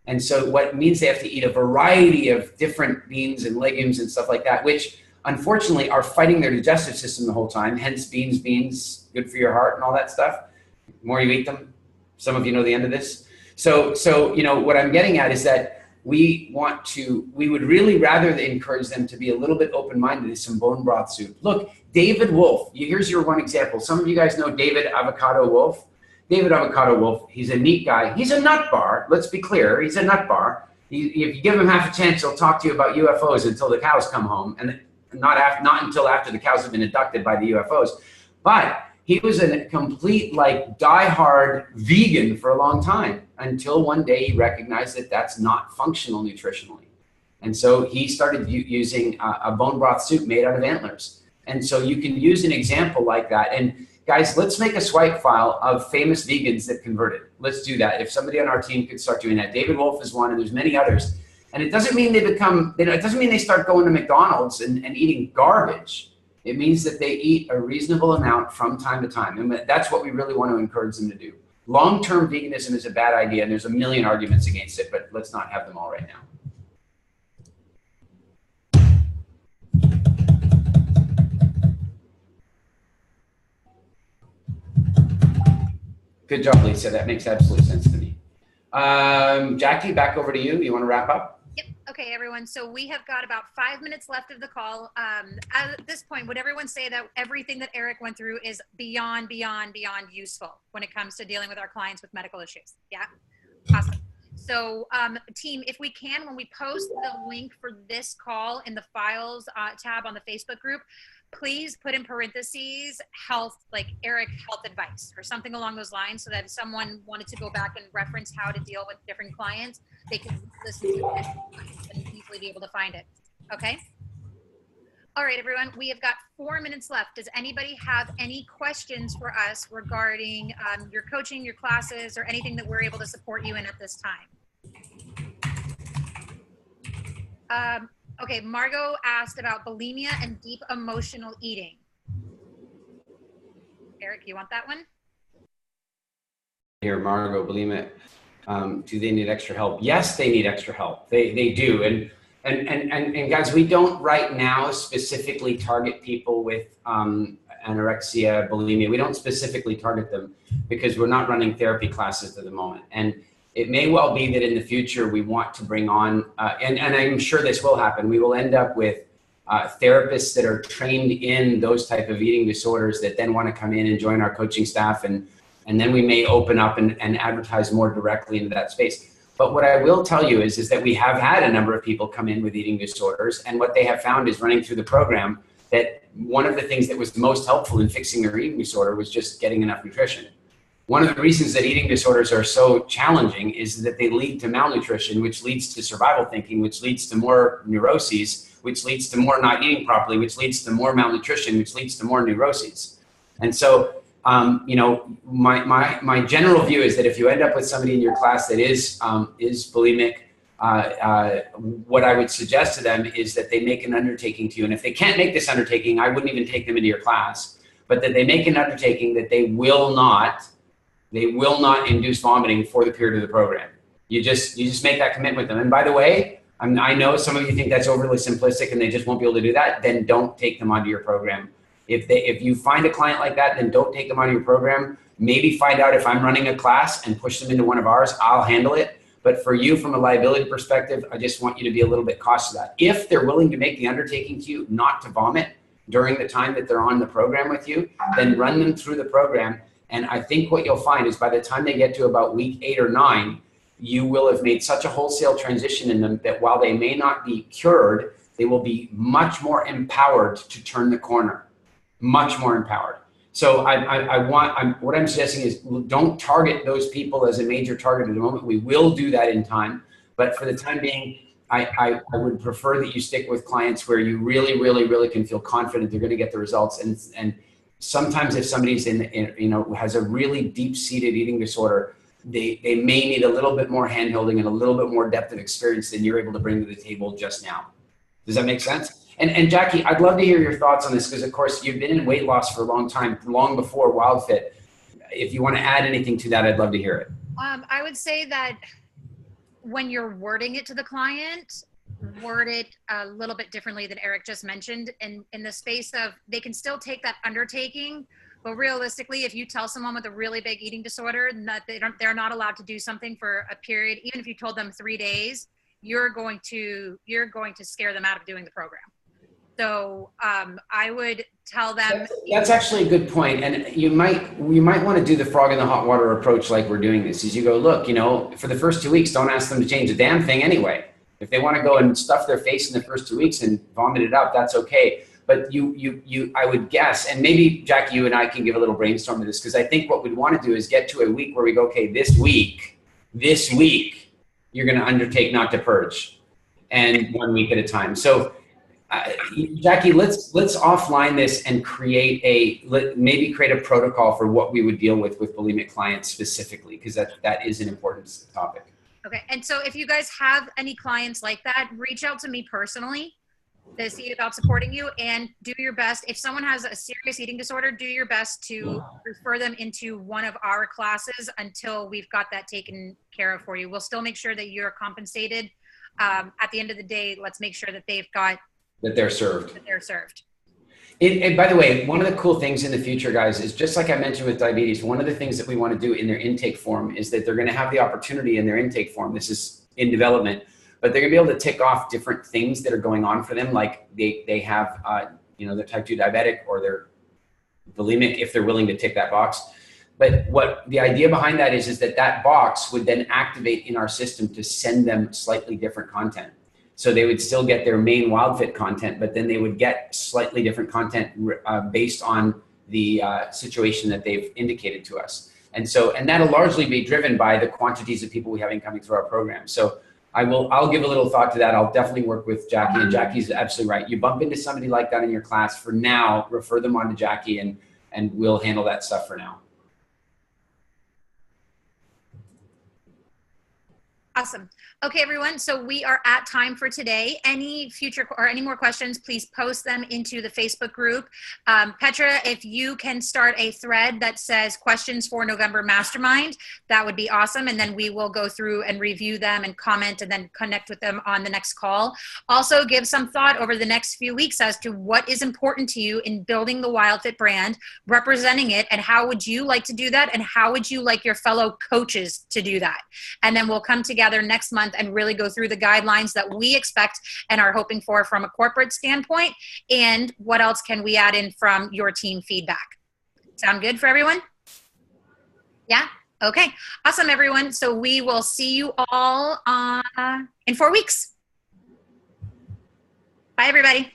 And so what means they have to eat a variety of different beans and legumes and stuff like that, which unfortunately are fighting their digestive system the whole time. Hence beans, good for your heart and all that stuff. The more you eat them, some of you know the end of this. So you know, what I'm getting at is that we would really rather encourage them to be a little bit open-minded to some bone broth soup. Look, David Wolf, here's your one example. Some of you guys know David Avocado Wolf. David Avocado Wolf, he's a neat guy. He's a nut bar, let's be clear, he's a nut bar. If you give him half a chance, he'll talk to you about UFOs until the cows come home, and not until after the cows have been abducted by the UFOs. But he was a complete, like, diehard vegan for a long time, until one day he recognized that that's not functional nutritionally. And so he started using a bone broth soup made out of antlers. And so you can use an example like that. And guys, let's make a swipe file of famous vegans that converted. Let's do that. If somebody on our team could start doing that. David Wolf is one, and there's many others. And it doesn't mean it doesn't mean they start going to McDonald's and eating garbage. It means that they eat a reasonable amount from time to time. And that's what we really want to encourage them to do. Long-term veganism is a bad idea, and there's a million arguments against it, but let's not have them all right now. Good job, Lisa. That makes absolute sense to me. Jackie, back over to you. You want to wrap up? Yep. Okay, everyone. So we have got about 5 minutes left of the call. At this point, would everyone say that everything that Eric went through is beyond useful when it comes to dealing with our clients with medical issues? Yeah? Awesome. So team, if we can, when we post the link for this call in the files tab on the Facebook group, please put in parentheses health, like Eric health advice or something along those lines, so that if someone wanted to go back and reference how to deal with different clients, they can listen to it and easily be able to find it. Okay. All right, everyone, we have got 4 minutes left. Does anybody have any questions for us regarding your coaching, your classes, or anything that we're able to support you in at this time? Okay, Margot asked about bulimia and deep emotional eating. Eric, you want that one? Here, Margot, bulimia. Do they need extra help? Yes, they need extra help. They do. And guys, we don't right now specifically target people with anorexia, bulimia. We don't specifically target them because we're not running therapy classes at the moment. And it may well be that in the future we want to bring on, and I'm sure this will happen, we will end up with therapists that are trained in those type of eating disorders that then want to come in and join our coaching staff, and then we may open up and advertise more directly into that space. But what I will tell you is that we have had a number of people come in with eating disorders, and what they have found is running through the program that one of the things that was most helpful in fixing their eating disorder was just getting enough nutrition. One of the reasons that eating disorders are so challenging is that they lead to malnutrition, which leads to survival thinking, which leads to more neuroses, which leads to more not eating properly, which leads to more malnutrition, which leads to more neuroses. And so, you know, my general view is that if you end up with somebody in your class that is bulimic, what I would suggest to them is that they make an undertaking to you. And if they can't make this undertaking, I wouldn't even take them into your class, but that they make an undertaking that they will not induce vomiting for the period of the program. You just make that commitment with them. And by the way, I know some of you think that's overly simplistic and they just won't be able to do that. Then don't take them onto your program. If you find a client like that, then don't take them onto your program. Maybe find out if I'm running a class and push them into one of ours. I'll handle it. But for you, from a liability perspective, I just want you to be a little bit cautious of that. If they're willing to make the undertaking to you not to vomit during the time that they're on the program with you, then run them through the program. And I think what you'll find is by the time they get to about week 8 or 9, you will have made such a wholesale transition in them that while they may not be cured, they will be much more empowered to turn the corner, much more empowered. So what I'm suggesting is don't target those people as a major target at the moment. We will do that in time, but for the time being, I would prefer that you stick with clients where you really, really, really can feel confident they're going to get the results. And sometimes if somebody's has a really deep-seated eating disorder, they may need a little bit more hand-holding and a little bit more depth of experience than you're able to bring to the table just now. Does that make sense? And Jackie, I'd love to hear your thoughts on this because, of course, you've been in weight loss for a long time, long before WildFit. If you want to add anything to that, I'd love to hear it. I would say that when you're wording it to the client, word it a little bit differently than Eric just mentioned, in the space of they can still take that undertaking, but realistically, if you tell someone with a really big eating disorder that they're not allowed to do something for a period, even if you told them 3 days, you're going to scare them out of doing the program. So I would tell them. That's actually a good point. And you might want to do the frog in the hot water approach like we're doing this. Is you go, look, for the first 2 weeks, don't ask them to change a damn thing anyway. If they want to go and stuff their face in the first 2 weeks and vomit it up, that's okay. But I would guess, and maybe Jackie, you and I can give a little brainstorm to this, because I think what we'd want to do is get to a week where we go, okay, this week, you're going to undertake not to purge, and 1 week at a time. So Jackie, let's offline this and maybe create a protocol for what we would deal with bulimic clients specifically, because that is an important topic. Okay, and so if you guys have any clients like that, reach out to me personally to see about supporting you, and do your best. If someone has a serious eating disorder, do your best to refer them into one of our classes until we've got that taken care of for you. We'll still make sure that you're compensated. At the end of the day, let's make sure that they're served. And by the way, one of the cool things in the future, guys, is just like I mentioned with diabetes, one of the things that we want to do in their intake form is that they're going to have the opportunity in their intake form. This is in development, but they're going to be able to tick off different things that are going on for them. Like they have, they're type 2 diabetic or they're bulimic if they're willing to tick that box. But what the idea behind that is that box would then activate in our system to send them slightly different content. So they would still get their main WildFit content, but then they would get slightly different content based on the situation that they've indicated to us. And that'll largely be driven by the quantities of people we have coming through our program. So I'll give a little thought to that. I'll definitely work with Jackie, and Jackie's absolutely right. You bump into somebody like that in your class, for now, refer them on to Jackie and we'll handle that stuff for now. Awesome. Okay, everyone. So we are at time for today. Any more questions, please post them into the Facebook group. Petra, if you can start a thread that says questions for November Mastermind, that would be awesome. And then we will go through and review them and comment and then connect with them on the next call. Also, give some thought over the next few weeks as to what is important to you in building the WildFit brand, representing it, and how would you like to do that? And how would you like your fellow coaches to do that? And then we'll come together next month and really go through the guidelines that we expect and are hoping for from a corporate standpoint, and what else can we add in from your team feedback. Sound good for everyone? Yeah? Okay. Awesome, everyone. So we will see you all in 4 weeks. Bye, everybody.